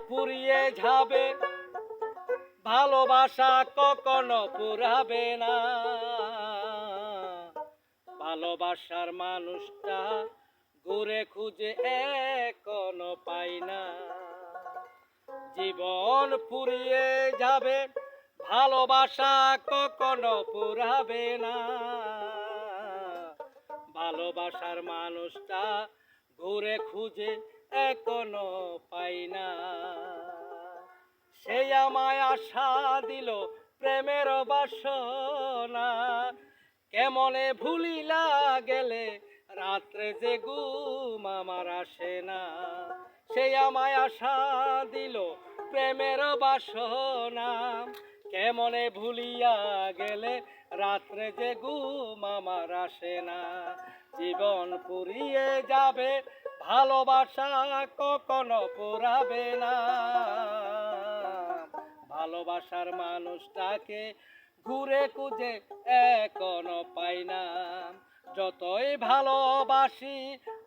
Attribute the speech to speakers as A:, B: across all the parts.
A: ফুরিয়ে যাবে, ভালোবাসা কখনো ফুরাবে না। ভালোবাসার মানুষটা ঘুরে খুঁজে এখনো পাই না। জীবন ফুরিয়ে যাবে, ভালোবাসা কখনো ফুরাবে না। ভালোবাসার মানুষটা ঘুরে খুঁজে এখনো পাই না। সেই আমায় আশা দিল প্রেমের বাসনা, কেমনে ভুলিলা গেলে রাত্রে যে ঘুম আমার আসে না। সেই আমায় আশা দিল প্রেমের বাসনা, কেমনে ভুলিয়া গেলে রাত্রে যে ঘুম আমার আসে না। জীবন ফুরিয়ে যাবে, ভালোবাসা কখনো ফুরাবে না। ভালোবাসার মানুষটাকে ঘুরে খুঁজে এখনো পাই না। যতই ভালোবাসি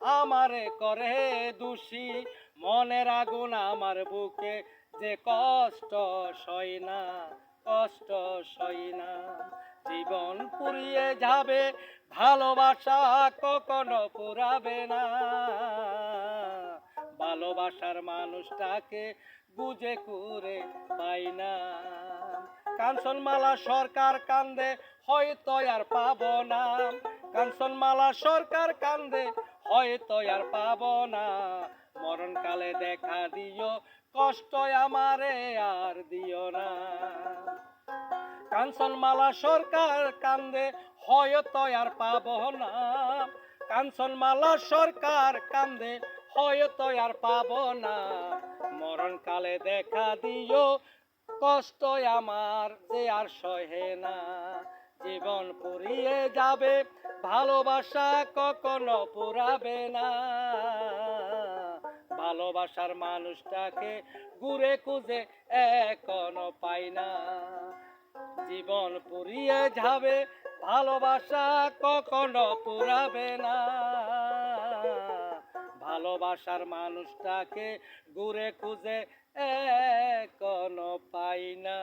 A: আমারে করে দোষী, মনের আগুন আমার বুকে যে কষ্ট সই না, কষ্ট সই না। জীবন পুড়িয়ে যাবে, ভালোবাসা কখনো পুরাবে না। ভালোবাসার মানুষটাকে বুঝে করে পাই না। কাঞ্চনমালা সরকার কান্দে, হয়তো আর পাবো না। কাঞ্চনমালা সরকার কান্দে, হয়তো আর পাবো না। মরণকালে দেখা দিও, কষ্ট আমারে আর দিও না। কাঞ্চনমালা সরকার কান্দে, হয়তো আর পাবো না। কাঞ্চনমালা সরকার কান্দে, হয়তো আর পাবো না। মরণকালে দেখা দিও, কষ্ট আমার যে আর সহে না। জীবন পুড়িয়ে যাবে, ভালোবাসা কখনো পুরাবে না। ভালোবাসার মানুষটাকে ঘুরে খুঁজে এখনো পাই না। জীবন পুড়িয়ে যাবে, ভালোবাসা কখনো পুরাবে না। ভালোবাসার মানুষটাকে ঘুরে খুঁজে এখনো পাই না।